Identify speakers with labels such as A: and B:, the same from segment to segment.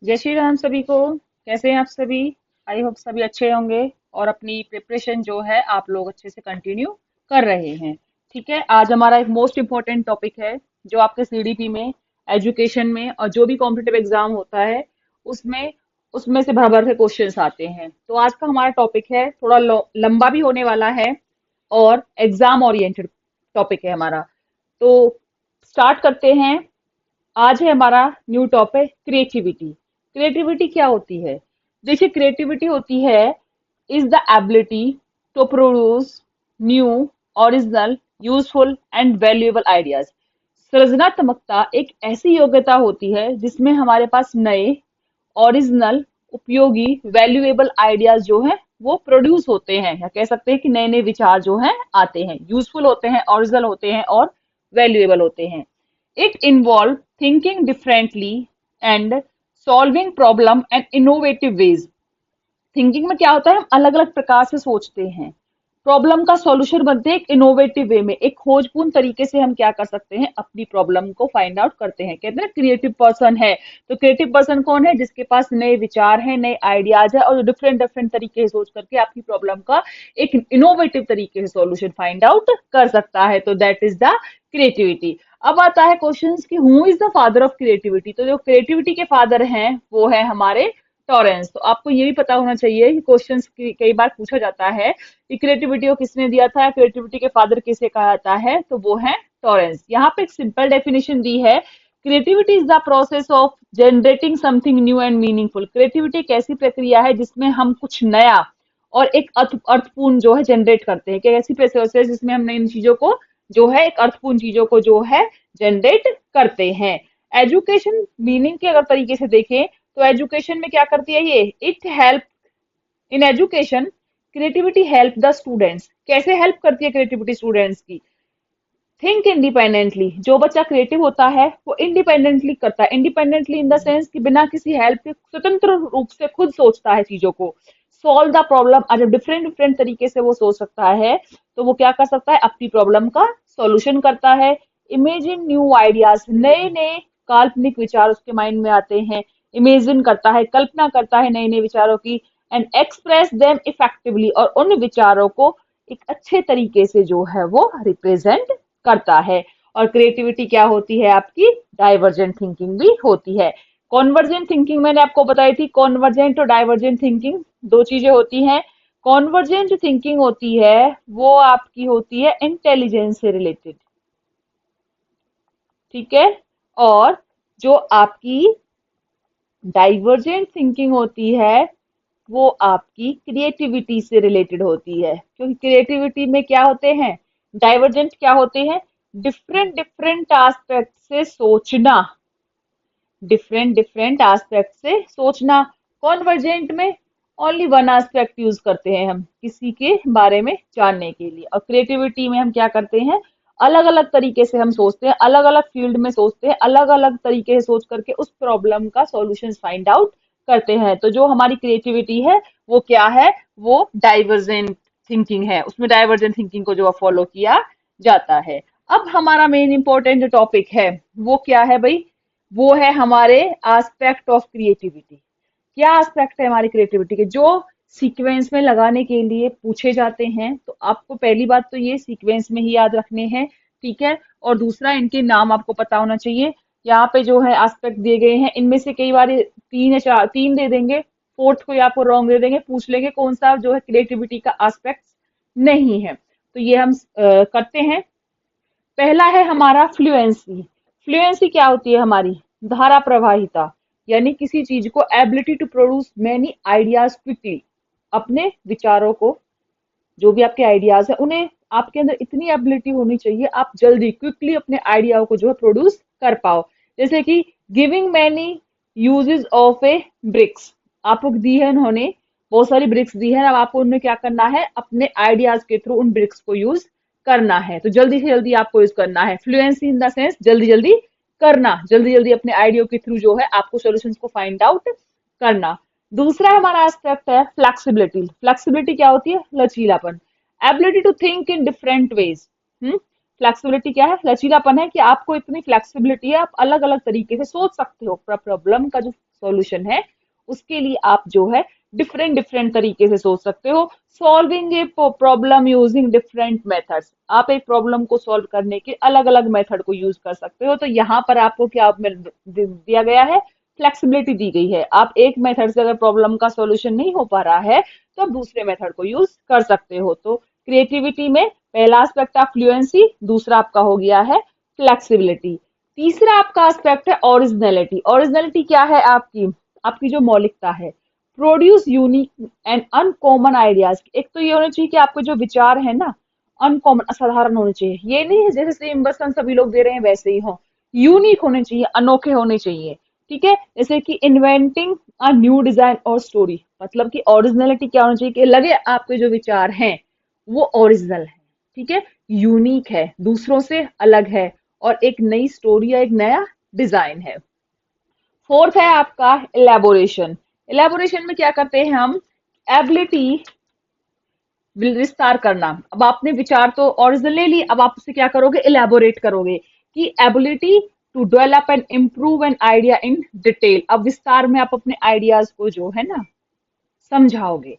A: जय श्री राम सभी को। कैसे हैं आप सभी? आई होप सभी अच्छे होंगे और अपनी प्रिपरेशन जो है आप लोग अच्छे से कंटिन्यू कर रहे हैं। ठीक है, आज हमारा एक मोस्ट इम्पोर्टेंट टॉपिक है जो आपके सीडीपी में, एजुकेशन में और जो भी कॉम्पिटिटिव एग्जाम होता है उसमें उसमें से भर भर के क्वेश्चंस आते हैं। तो आज का हमारा टॉपिक है, थोड़ा लंबा भी होने वाला है और एग्जाम ओरिएंटेड टॉपिक है हमारा। तो स्टार्ट करते हैं। आज है हमारा न्यू टॉपिक क्रिएटिविटी। क्रिएटिविटी क्या होती है? देखिए, क्रिएटिविटी होती है is the ability to produce new, original, useful and valuable ideas. सृजनात्मकता एक ऐसी योग्यता होती है जिसमें हमारे पास नए, ओरिजिनल, उपयोगी, वैल्यूएबल आइडियाज जो हैं वो प्रोड्यूस होते हैं, या कह सकते हैं कि नए नए विचार जो हैं आते हैं, यूजफुल होते हैं, ओरिजिनल होते हैं और वैल्यूएबल होते हैं। It involves thinking differently and solving problem and innovative ways। Thinking में क्या होता है, हम अलग अलग प्रकार से सोचते हैं, प्रॉब्लम का सॉल्यूशन बनते हैं एक इनोवेटिव वे में, एक खोजपूर्ण तरीके से हम क्या कर सकते हैं, अपनी प्रॉब्लम को फाइंड आउट करते हैं। कहते हैं क्रिएटिव पर्सन है। तो क्रिएटिव पर्सन कौन है? जिसके पास नए विचार हैं, नए आइडियाज है और डिफरेंट डिफरेंट तरीके से सोच करके आपकी प्रॉब्लम का एक इनोवेटिव तरीके से सॉल्यूशन फाइंड आउट कर सकता है। तो दैट इज द क्रिएटिविटी। अब आता है क्वेश्चन कि who is the father of creativity. तो जो क्रिएटिविटी के फादर हैं वो है हमारे टॉरेंस। तो आपको ये भी पता होना चाहिए कि क्वेश्चंस कई बार पूछा जाता है कि क्रिएटिविटी को किसने दिया था, क्रिएटिविटी के फादर किसे कहा जाता है, तो वो है टॉरेंस। यहाँ पे एक सिंपल डेफिनेशन दी है, creativity is the process of generating something new and meaningful. Creativity एक ऐसी प्रक्रिया है जिसमें हम कुछ नया और एक अर्थपूर्ण जो है जनरेट करते हैं। कि ऐसी प्रोसेस है जिसमें हम नई चीजों को जो है, एक अर्थपूर्ण चीजों को जो है जनरेट करते हैं। एजुकेशन मीनिंग के अगर तरीके से देखें तो एजुकेशन में क्या करती है ये, it help in education creativity help the students. कैसे हेल्प करती है क्रिएटिविटी स्टूडेंट्स की? Think independently. जो बच्चा क्रिएटिव होता है वो इंडिपेंडेंटली करता है। इंडिपेंडेंटली इन द सेंस कि बिना किसी हेल्प के स्वतंत्र रूप से खुद सोचता है चीजों को। सॉल्व द प्रॉब्लम, आज डिफरेंट डिफरेंट तरीके से वो सोच सकता है तो वो क्या कर सकता है, अपनी प्रॉब्लम का सॉल्यूशन करता है। इमेजिन न्यू आइडियाज, नए नए काल्पनिक विचार उसके माइंड में आते हैं। इमेजिन करता है, कल्पना करता है नए नए विचारों की। एंड एक्सप्रेस देम इफेक्टिवली, और उन विचारों को एक अच्छे तरीके से जो है वो रिप्रेजेंट करता है। और क्रिएटिविटी क्या होती है आपकी, डाइवर्जेंट थिंकिंग भी होती है। कॉन्वर्जेंट थिंकिंग मैंने आपको बताई थी, कॉन्वर्जेंट और डाइवर्जेंट थिंकिंग दो चीजें होती हैं। कॉन्वर्जेंट थिंकिंग होती है वो आपकी होती है इंटेलिजेंस से रिलेटेड, ठीक है। और जो आपकी डाइवर्जेंट थिंकिंग होती है वो आपकी क्रिएटिविटी से रिलेटेड होती है। क्योंकि क्रिएटिविटी में क्या होते हैं, डाइवर्जेंट क्या होते हैं, डिफरेंट डिफरेंट एस्पेक्ट से सोचना, डिफरेंट डिफरेंट एस्पेक्ट से सोचना। कॉन्वर्जेंट में ओनली वन एस्पेक्ट यूज करते हैं हम किसी के बारे में जानने के लिए। और क्रिएटिविटी में हम क्या करते हैं, अलग अलग तरीके से हम सोचते हैं, अलग अलग फील्ड में सोचते हैं, अलग अलग तरीके से सोच करके उस प्रॉब्लम का सॉल्यूशन फाइंड आउट करते हैं। तो जो हमारी क्रिएटिविटी है वो क्या है, वो डाइवर्जेंट थिंकिंग है। उसमें डाइवर्जेंट थिंकिंग को जो फॉलो किया जाता है। अब हमारा मेन इंपॉर्टेंट जो टॉपिक है वो क्या है भाई, वो है हमारे एस्पेक्ट ऑफ क्रिएटिविटी। क्या एस्पेक्ट है हमारी क्रिएटिविटी के जो सीक्वेंस में लगाने के लिए पूछे जाते हैं। तो आपको पहली बात तो ये सीक्वेंस में ही याद रखने हैं, ठीक है। और दूसरा, इनके नाम आपको पता होना चाहिए। यहाँ पे जो है एस्पेक्ट दिए गए हैं, इनमें से कई बार तीन या चार, तीन दे देंगे, फोर्थ को आपको रॉन्ग दे देंगे, पूछ लेंगे कौन सा जो है क्रिएटिविटी का एस्पेक्ट नहीं है। तो ये हम करते हैं। पहला है हमारा फ्लुएंसी। फ्लुएंसी क्या होती है हमारी, धारा प्रवाहिता, यानी किसी चीज को ability to produce many ideas quickly. अपने विचारों को, जो भी आपके आइडियाज है उन्हें, आपके अंदर इतनी एबिलिटी होनी चाहिए आप जल्दी क्विकली अपने आइडिया को जो है प्रोड्यूस कर पाओ। जैसे कि giving many uses of a bricks, आपको दी है उन्होंने बहुत सारी ब्रिक्स दी है, अब आपको उनमें क्या करना है, अपने आइडियाज के थ्रू उन ब्रिक्स को यूज करना है। तो जल्दी से जल्दी आपको यूज करना है। फ्लुएंसी इन द सेंस जल्दी जल्दी करना, जल्दी जल्दी अपने आइडिया के थ्रू जो है आपको सॉल्यूशंस को फाइंड आउट करना। दूसरा हमारा एस्पेक्ट है फ्लेक्सिबिलिटी। फ्लेक्सिबिलिटी क्या होती है, लचीलापन, ability to think in different ways. Flexibility क्या है? लचीलापन है कि आपको इतनी फ्लेक्सिबिलिटी है, आप अलग अलग तरीके से सोच सकते हो। प्रॉब्लम का जो सॉल्यूशन है उसके लिए आप जो है डिफरेंट डिफरेंट तरीके से सोच सकते हो। Solving a problem using different methods, आप एक प्रॉब्लम को सॉल्व करने के अलग अलग मेथड को यूज कर सकते हो। तो यहाँ पर आपको क्या दिया गया है? फ्लेक्सिबिलिटी दी गई है। आप एक मेथड से अगर प्रॉब्लम का सॉल्यूशन नहीं हो पा रहा है तो आप दूसरे मेथड को यूज कर सकते हो। तो क्रिएटिविटी में पहला एस्पेक्ट ऑफ फ्लुएंसी, दूसरा आपका हो गया है फ्लेक्सिबिलिटी। तीसरा आपका एस्पेक्ट है ओरिजिनलिटी। ओरिजिनलिटी क्या है? आपकी आपकी जो मौलिकता है। Produce unique and uncommon ideas. एक तो ये होना चाहिए कि आपके जो विचार है ना अनकॉमन, असाधारण होने चाहिए। ये नहीं है जैसे सेम बस हम सभी लोग दे रहे हैं वैसे ही हो, यूनिक होने चाहिए, अनोखे होने चाहिए। ठीक है, जैसे कि इन्वेंटिंग अ न्यू डिजाइन और स्टोरी, मतलब कि ओरिजिनलिटी क्या होना चाहिए कि लगे आपके जो विचार हैं वो ओरिजिनल है, ठीक है, यूनिक है, दूसरों से अलग है, और एक नई स्टोरी या एक नया डिजाइन है। फोर्थ है आपका इलेबोरेशन। इलेबोरेशन में क्या करते हैं हम? एबिलिटी विस्तार करना। अब आपने विचार तो ओरिजिनल ले ली, अब आप उसे क्या करोगे? इलेबोरेट करोगे कि ability to develop and improve an idea in detail. अब विस्तार में आप अपने आइडियाज को जो है ना समझाओगे।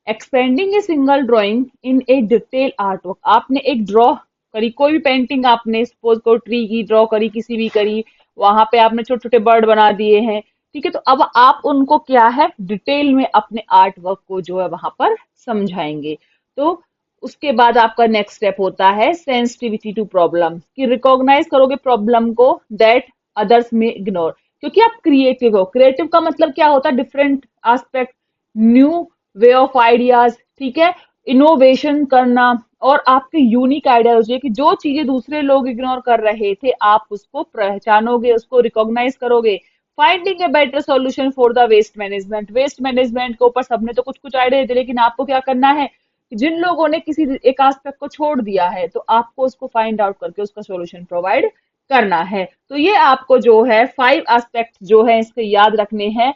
A: Expanding a single drawing in a detail artwork, आपने एक ड्रॉ करी, कोई भी पेंटिंग आपने सपोज को ट्री की ड्रॉ करी, किसी भी करी, वहां पे आपने छोटे छोटे बर्ड बना दिए हैं, ठीक है, तो अब आप उनको क्या है डिटेल में अपने आर्ट वर्क को जो है वहां पर समझाएंगे। तो उसके बाद आपका नेक्स्ट स्टेप होता है सेंसिटिविटी टू प्रॉब्लम, कि रिकॉग्नाइज करोगे प्रॉब्लम को दैट अदर्स में इग्नोर, क्योंकि आप क्रिएटिव हो। क्रिएटिव का मतलब क्या होता है? Different aspect, new way of ideas, ठीक है, इनोवेशन करना, और आपके यूनिक आइडिया हो चाहिए कि जो चीजें दूसरे लोग इग्नोर कर रहे थे आप उसको पहचानोगे, उसको रिकॉग्नाइज करोगे। Finding a better solution for the waste management. Waste management के ऊपर सबने तो कुछ कुछ आइडिया दे, लेकिन आपको क्या करना है? जिन लोगों ने किसी एक आस्पेक्ट को छोड़ दिया है तो आपको उसको फाइंड आउट करके उसका सॉल्यूशन प्रोवाइड करना है। तो ये आपको जो है 5 एस्पेक्ट जो है इसके याद रखने हैं।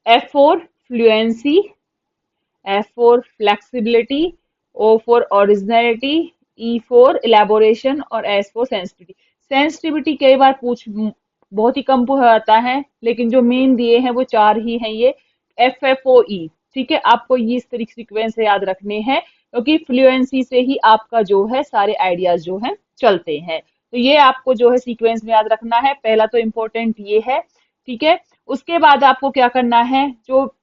A: F for fluency, F for flexibility, O for originality, E for elaboration और S for sensitivity। सेंसिटिविटी कई बार बहुत ही कम पूछा जाता है, लेकिन जो मेन दिए हैं वो 4 ही हैं, ये FFOE। ठीक है, आपको ये इस तरीके सीक्वेंस से याद रखने हैं, क्योंकि फ्लुएंसी से ही आपका जो है सारे आइडियाज जो है चलते हैं। तो ये आपको जो है सीक्वेंस में याद रखना है। पहला तो इम्पोर्टेंट ये है, ठीक है। उसके बाद आपको क्या करना है? जो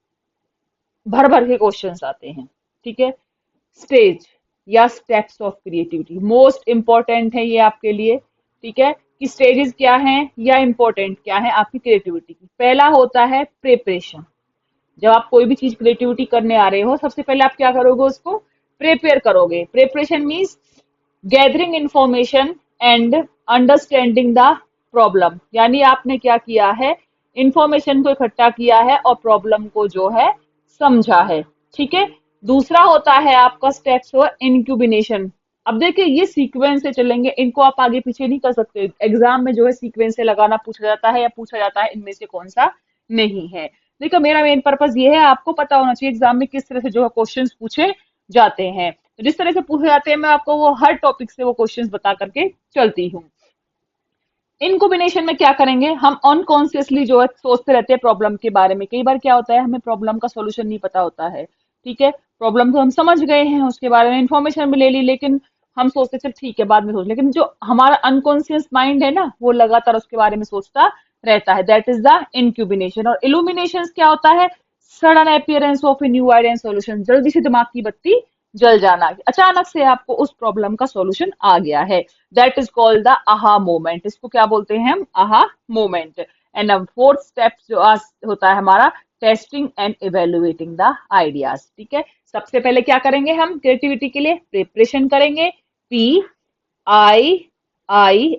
A: भर भर के क्वेश्चंस आते हैं, ठीक है, स्टेज या steps of creativity most important है ये आपके लिए, ठीक है, कि स्टेजेस क्या हैं या इंपॉर्टेंट क्या है आपकी क्रिएटिविटी की। पहला होता है प्रिपरेशन। जब आप कोई भी चीज क्रिएटिविटी करने आ रहे हो सबसे पहले आप क्या करोगे? उसको प्रिपेयर करोगे। Preparation means gathering information and understanding the problem, यानी आपने क्या किया है? इंफॉर्मेशन को इकट्ठा किया है और प्रॉब्लम को जो है समझा है, ठीक है। दूसरा होता है आपका स्टेप्स हुआ इंक्यूबिनेशन। अब देखिए ये सीक्वेंस से चलेंगे, इनको आप आगे पीछे नहीं कर सकते। एग्जाम में जो है सीक्वेंस से लगाना पूछा जाता है या पूछा जाता है इनमें से कौन सा नहीं है। देखो मेरा मेन पर्पस ये है, आपको पता होना चाहिए एग्जाम में किस तरह से जो है क्वेश्चंस पूछे जाते हैं। तो जिस तरह से पूछे जाते हैं मैं आपको वो हर टॉपिक से वो क्वेश्चंस बता करके चलती हूँ। इन कॉम्बिनेशन में क्या करेंगे? हम अनकॉन्शियसली जो है सोचते रहते हैं प्रॉब्लम के बारे में। कई बार क्या होता है हमें प्रॉब्लम का सॉल्यूशन नहीं पता होता है, ठीक है, प्रॉब्लम तो हम समझ गए हैं, उसके बारे में इंफॉर्मेशन भी ले ली, लेकिन हम सोचते चल ठीक है बाद में सोच, लेकिन जो हमारा अनकॉन्शियस माइंड है ना वो लगातार उसके बारे में सोचता रहता है। That is the incubation. और इल्यूमिनेशन क्या होता है? Sudden appearance of a new idea and solution, जल्दी से दिमाग की बत्ती जल जाना, अचानक से आपको उस प्रॉब्लम का सॉल्यूशन आ गया है। That is called the aha moment. इसको क्या बोलते हैं हम? Aha moment. एंड अब फोर्थ स्टेप जो होता है हमारा testing and evaluating the ideas, ठीक है। सबसे पहले क्या करेंगे हम क्रिएटिविटी के लिए? प्रिपरेशन करेंगे, PI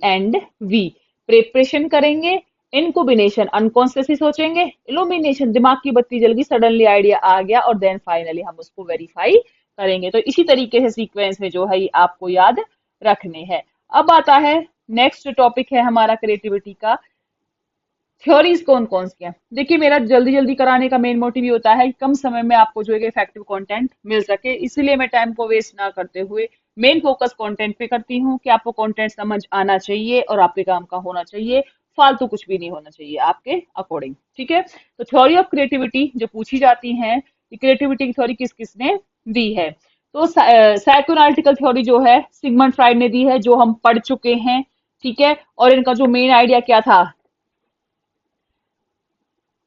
A: एंड V। प्रिपरेशन करेंगे, इनकुबिनेशन अनकॉन्शियसली सोचेंगे, इल्यूमिनेशन दिमाग की बत्ती जल गई, सडनली आइडिया आ गया, और देन फाइनली हम उसको वेरीफाई करेंगे। तो इसी तरीके से सीक्वेंस में जो है ये आपको याद रखने हैं। अब आता है नेक्स्ट टॉपिक है हमारा क्रिएटिविटी का, थ्योरीज कौन कौन सी हैं। देखिए मेरा जल्दी जल्दी कराने का मेन मोटिव ये होता है कि कम समय में आपको जो है इफेक्टिव कंटेंट मिल सके, इसलिए मैं टाइम को वेस्ट ना करते हुए मेन फोकस कंटेंट पे करती हूँ कि आपको कंटेंट समझ आना चाहिए और आपके काम का होना चाहिए, फालतू कुछ भी नहीं होना चाहिए आपके अकॉर्डिंग। ठीक है, तो थ्योरी ऑफ क्रिएटिविटी जो पूछी जाती है, कि क्रिएटिविटी की थ्योरी किस किसने दी है, तो साइकोएनालिटिकल थ्योरी जो है सिगमंड फ्राइड ने दी है, जो हम पढ़ चुके हैं। ठीक है, और इनका जो मेन आइडिया क्या था,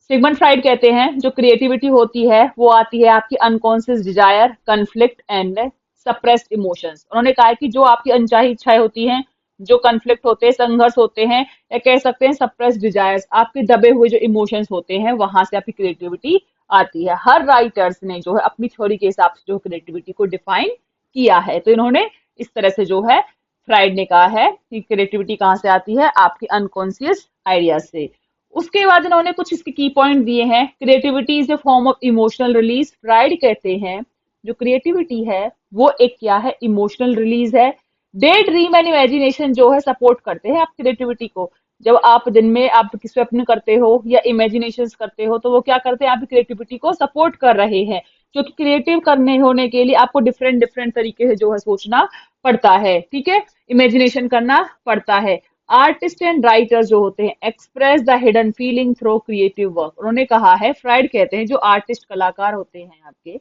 A: सिगमंड फ्राइड कहते हैं जो क्रिएटिविटी होती है वो आती है आपकी unconscious desire, conflict and suppressed emotions. उन्होंने कहा है कि जो आपकी अनचाही इच्छाएं होती हैं, जो कन्फ्लिक्ट होते हैं, संघर्ष होते हैं, या कह सकते हैं सप्रेस्ड डिजायर्स, आपके दबे हुए जो इमोशंस होते हैं, वहां से आपकी क्रिएटिविटी आती है। हर राइटर्स ने जो है अपनी थ्योरी के हिसाब से जो क्रिएटिविटी को डिफाइन किया है। तो इन्होंने इस तरह से जो है फ्राइड ने कहा है कि क्रिएटिविटी कहाँ से आती है, आपकी अनकॉन्शियस आइडिया से। उसके बाद इन्होंने कुछ इसके की पॉइंट दिए हैं। Creativity is a form of emotional release. Fried कहते हैं जो क्रिएटिविटी है वो एक क्या है, इमोशनल रिलीज है। डे ड्रीम एंड इमेजिनेशन जो है सपोर्ट करते हैं आप क्रिएटिविटी को। जब आप दिन में आप स्वप्न करते हो या इमेजिनेशन करते हो, तो वो क्या करते हैं, आप क्रिएटिविटी को सपोर्ट कर रहे हैं। क्योंकि क्रिएटिव करने होने के लिए आपको डिफरेंट डिफरेंट तरीके से जो है सोचना पड़ता है। ठीक है, इमेजिनेशन करना पड़ता है। आर्टिस्ट एंड राइटर जो होते हैं express the hidden feeling through creative work. उन्होंने कहा है, फ्राइड कहते हैं जो आर्टिस्ट कलाकार होते हैं आपके,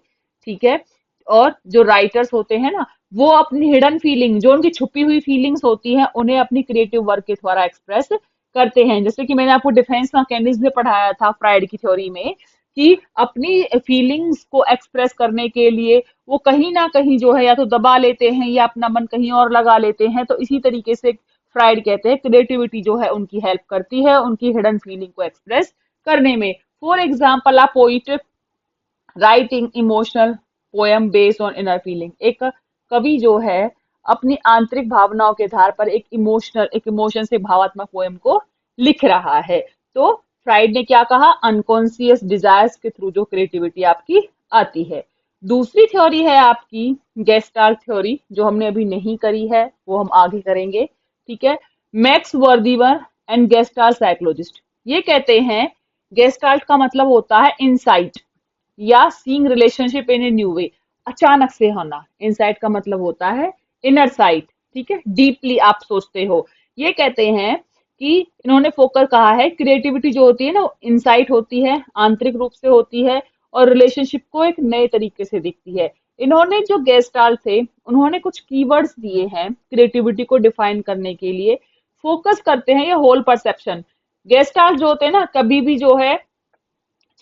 A: ठीक है, और जो राइटर्स होते हैं ना, वो अपनी हिडन फीलिंग, जो उनकी छुपी हुई फीलिंग्स होती हैं, उन्हें अपनी क्रिएटिव वर्क के द्वारा एक्सप्रेस करते हैं। जैसे कि मैंने आपको डिफेंस मैकेनिज्म में पढ़ाया था फ्राइड की थ्योरी में, कि अपनी फीलिंग्स को एक्सप्रेस करने के लिए वो कहीं ना कहीं जो है या तो दबा लेते हैं या अपना मन कहीं और लगा लेते हैं। तो इसी तरीके से फ्राइड कहते हैं क्रिएटिविटी जो है उनकी हेल्प करती है उनकी हिडन फीलिंग को एक्सप्रेस करने में। For example, a poet writing emotional poem based on inner feeling. एक कवि जो है अपनी आंतरिक भावनाओं के आधार पर एक इमोशन से भावात्मक पोएम को लिख रहा है। तो फ्राइड ने क्या कहा, अनकॉन्शियस डिजायर्स के थ्रू जो क्रिएटिविटी आपकी आती है। दूसरी थ्योरी है आपकी गेस्टाल्ट थ्योरी, जो हमने अभी नहीं करी है, वो हम आगे करेंगे। ठीक है, मैक्स वर्दीवर एंड गेस्टाल्ट साइकोलॉजिस्ट ये कहते हैं, गेस्टाल्ट का मतलब होता है इनसाइट या seeing relationship in a new way, अचानक से होना। इनसाइट का मतलब होता है इनर साइट, ठीक है, डीपली आप सोचते हो। ये कहते हैं कि इन्होंने फोकस कहा है क्रिएटिविटी जो होती है ना, इनसाइट होती है, आंतरिक रूप से होती है, और रिलेशनशिप को एक नए तरीके से दिखती है। इन्होंने जो गेस्टाल्ट थे, उन्होंने कुछ कीवर्ड्स दिए हैं क्रिएटिविटी को डिफाइन करने के लिए। फोकस करते हैं ये होल परसेप्शन। गेस्टाल्ट जो होते हैं ना, कभी भी जो है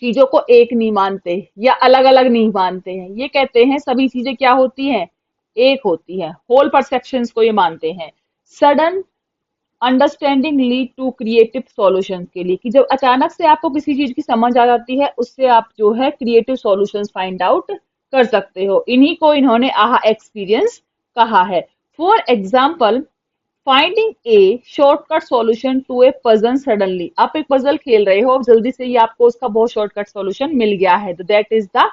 A: चीजों को एक नहीं मानते या अलग अलग नहीं मानते हैं। ये कहते हैं सभी चीजें क्या होती हैं, एक होती है। होल परसेप्शंस को ये मानते हैं। Sudden understanding lead to creative solutions के लिए, कि जब अचानक से आपको किसी चीज की समझ आ जाती है, उससे आप जो है क्रिएटिव सॉल्यूशंस फाइंड आउट कर सकते हो। इन्हीं को इन्होंने आहा एक्सपीरियंस कहा है। For example, finding a shortcut solution to a puzzle suddenly. आप एक पजल खेल रहे हो, जल्दी से ही आपको उसका बहुत शॉर्टकट सॉल्यूशन मिल गया है, तो दैट इज द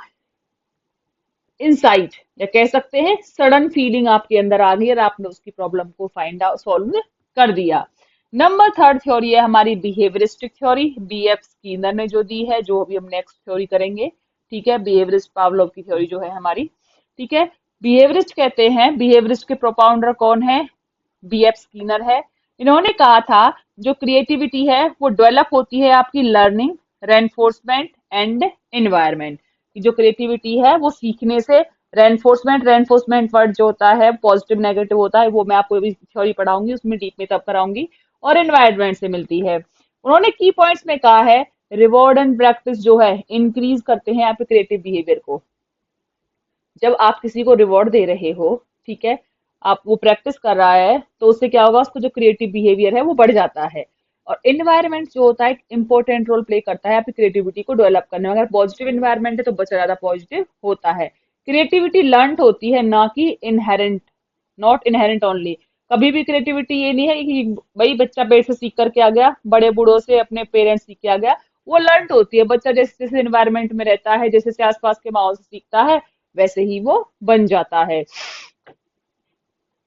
A: इनसाइट, या कह सकते हैं सडन फीलिंग आपके अंदर आ गई और आपने उसकी प्रॉब्लम को फाइंड आउट सॉल्व कर दिया। नंबर थर्ड थ्योरी है हमारी बिहेवियरिस्टिक थ्योरी, बीएफ स्किनर ने जो दी है, जो अभी हम नेक्स्ट थ्योरी करेंगे। ठीक है, बिहेवियरिस्ट पावलोव की थ्योरी जो है हमारी। ठीक है, बिहेवियरिस्ट कहते हैं, बिहेवियरिस्ट के प्रोपाउंडर कौन है, बीएफ स्किनर है। इन्होंने कहा था जो क्रिएटिविटी है वो डेवलप होती है आपकी लर्निंग, रेनफोर्समेंट एंड एनवायरमेंट। जो क्रिएटिविटी है वो सीखने से, रेनफोर्समेंट वर्ड जो होता है पॉजिटिव नेगेटिव होता है, वो मैं आपको अभी थ्योरी पढ़ाऊंगी, उसमें डीप में तब कराऊंगी, और एनवायरमेंट से मिलती है। उन्होंने की पॉइंट्स में कहा है रिवॉर्ड एंड प्रैक्टिस जो है इंक्रीज करते हैं आपके क्रिएटिव बिहेवियर को। जब आप किसी को रिवॉर्ड दे रहे हो, ठीक है, आप वो प्रैक्टिस कर रहा है, तो उससे क्या होगा, उसको जो क्रिएटिव बिहेवियर है वो बढ़ जाता है। और इन्वायरमेंट जो होता है इंपॉर्टेंट रोल प्ले करता है आपकी क्रिएटिविटी को डेवलप करने में। अगर पॉजिटिव इन्वायरमेंट है तो बच्चा ज्यादा पॉजिटिव होता है। क्रिएटिविटी लर्न होती है, ना कि इनहेरेंट, नॉट इनहेरेंट ओनली। कभी भी क्रिएटिविटी ये नहीं है कि भाई बच्चा पेड़ से सीख करके आ गया, बड़े बूढ़ों से अपने पेरेंट्स सीख के आ गया। वो लर्न होती है, बच्चा जैसे जैसे इन्वायरमेंट में रहता है, जैसे जैसे आसपास के माहौल से सीखता है, वैसे ही वो बन जाता है।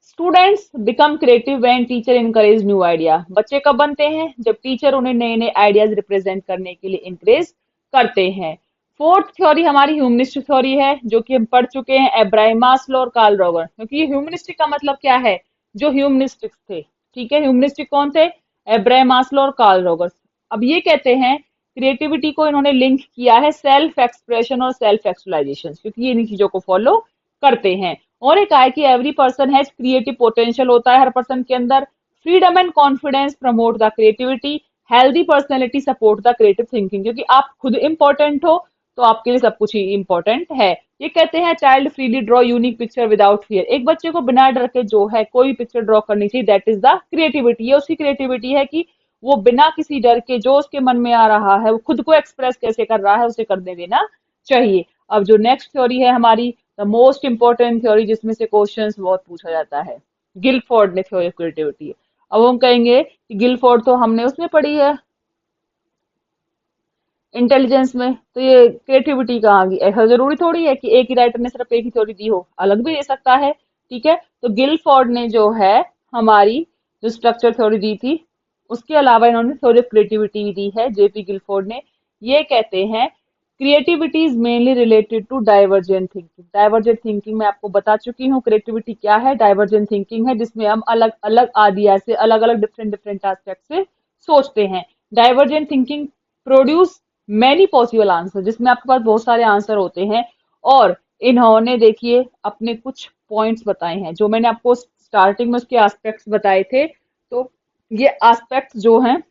A: Students become creative when teacher encourage new idea. बच्चे कब बनते हैं, जब टीचर उन्हें नए नए आइडियाज रिप्रेजेंट करने के लिए इंकरेज करते हैं। फोर्थ थ्योरी हमारी ह्यूमनिस्टिक थ्योरी है, जो कि हम पढ़ चुके हैं, एब्राहिम मास्लो और कार्ल रॉगर। क्योंकि ये ह्यूमनिस्टिक का मतलब क्या है, जो ह्यूमनिस्टिक्स थे, ठीक है, ह्यूमनिस्टिक कौन थे, एब्राहिम मास्लो और कार्ल रॉगर। अब ये कहते हैं क्रिएटिविटी को इन्होंने लिंक किया है सेल्फ एक्सप्रेशन और सेल्फ एक्चुअलाइजेशन, क्योंकि ये इन चीजों को फॉलो करते हैं। और एक है कि every person has creative potential, होता है हर पर्सन के अंदर। Freedom and confidence promote the creativity, healthy personality support the creative thinking, क्योंकि आप खुद इंपॉर्टेंट हो तो आपके लिए सब कुछ ही इंपॉर्टेंट है। ये कहते हैं child freely draw unique picture without fear, एक बच्चे को बिना डर के जो है कोई पिक्चर ड्रॉ करनी चाहिए, दैट इज द क्रिएटिविटी। ये उसकी क्रिएटिविटी है कि वो बिना किसी डर के जो उसके मन में आ रहा है, वो खुद को एक्सप्रेस कैसे कर रहा है, उसे करने देना चाहिए। अब जो नेक्स्ट थ्योरी है हमारी, द मोस्ट इंपॉर्टेंट थ्योरी, जिसमें से क्वेश्चंस बहुत पूछा जाता है, गिलफोर्ड ने थ्योरी ऑफ क्रिएटिविटी। अब हम कहेंगे कि गिलफोर्ड तो हमने उसमें पढ़ी है इंटेलिजेंस में, तो ये क्रिएटिविटी कहाँ गई। ऐसा जरूरी थोड़ी है कि एक ही राइटर ने सिर्फ एक ही थ्योरी दी हो, अलग भी दे सकता है, ठीक है। तो गिलफोर्ड ने जो है हमारी जो स्ट्रक्चर थ्योरी दी थी, उसके अलावा इन्होंने थ्योरी ऑफ क्रिएटिविटी भी दी है, जेपी गिलफोर्ड ने। ये कहते हैं creativity is mainly related to divergent thinking. Divergent thinking मैं आपको बता चुकी हूँ, क्रिएटिविटी क्या है, डाइवर्जेंट थिंकिंग है, जिसमें हम अलग अलग आइडिया से, अलग अलग डिफरेंट डिफरेंट एस्पेक्ट से सोचते हैं। Divergent thinking produce many possible answer, जिसमें आपके पास बहुत सारे आंसर होते हैं। और इन्होंने देखिए अपने कुछ पॉइंट्स बताए हैं, जो मैंने आपको स्टार्टिंग में उसके एस्पेक्ट्स बताए थे। तो ये एस्पेक्ट्स जो हैं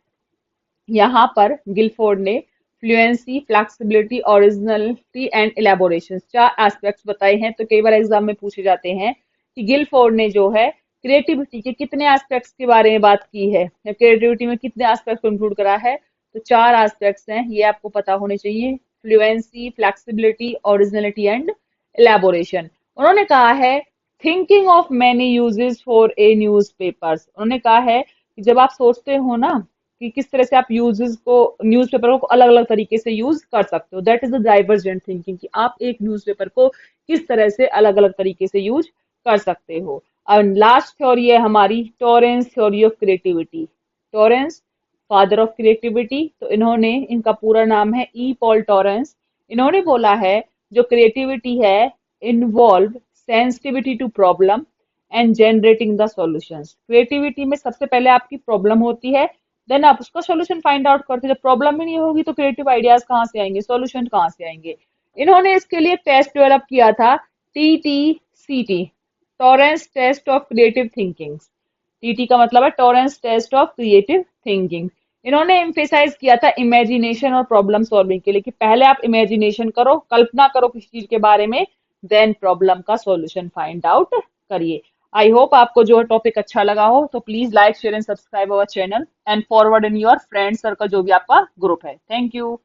A: यहाँ पर गिलफोर्ड ने fluency, flexibility, originality and elaboration, चार एस्पेक्ट्स बताए हैं। तो कई बार एग्जाम में पूछे जाते हैं कि गिलफोर्ड ने जो है क्रिएटिविटी के कितने एस्पेक्ट्स के बारे में बात की है, या क्रिएटिविटी में कितने एस्पेक्ट्स को इंक्लूड करा है। तो चार एस्पेक्ट्स हैं, ये आपको पता होने चाहिए, fluency, flexibility, originality and elaboration. उन्होंने कहा है thinking of many uses for a newspapers, उन्होंने कहा है कि जब आप सोचते हो ना कि किस तरह से आप यूजेस को, न्यूज़पेपर को अलग अलग तरीके से यूज कर सकते हो, that is the divergent thinking, कि आप एक न्यूज़पेपर को किस तरह से अलग अलग तरीके से यूज कर सकते हो। और लास्ट थ्योरी है हमारी Torrens theory of creativity. Torrens father of creativity, तो इन्होंने, इनका पूरा नाम है ई पॉल टॉरेंस। इन्होंने बोला है जो क्रिएटिविटी है involve sensitivity to problem and generating the solutions. Creativity में सबसे पहले आपकी प्रॉब्लम होती है, देन आप उसका सॉल्यूशन फाइंड आउट करते हैं। जब प्रॉब्लम ही नहीं होगी तो क्रिएटिव आइडियाज कहाँ से आएंगे, सॉल्यूशन कहाँ से आएंगे। इन्होंने इसके लिए टेस्ट डेवलप किया था, TTCT, Torrance test of creative thinking. TT का मतलब है Torrance test of creative thinking. इन्होंने एम्फेसाइज किया था इमेजिनेशन और प्रॉब्लम सॉल्विंग के लिए, कि पहले आप इमेजिनेशन करो, कल्पना करो किसी चीज के बारे में, देन प्रॉब्लम का सॉल्यूशन फाइंड आउट करिए। आई होप आपको जो टॉपिक अच्छा लगा हो, तो please like share and subscribe our channel and forward in your friend circle, जो भी आपका ग्रुप है। Thank you.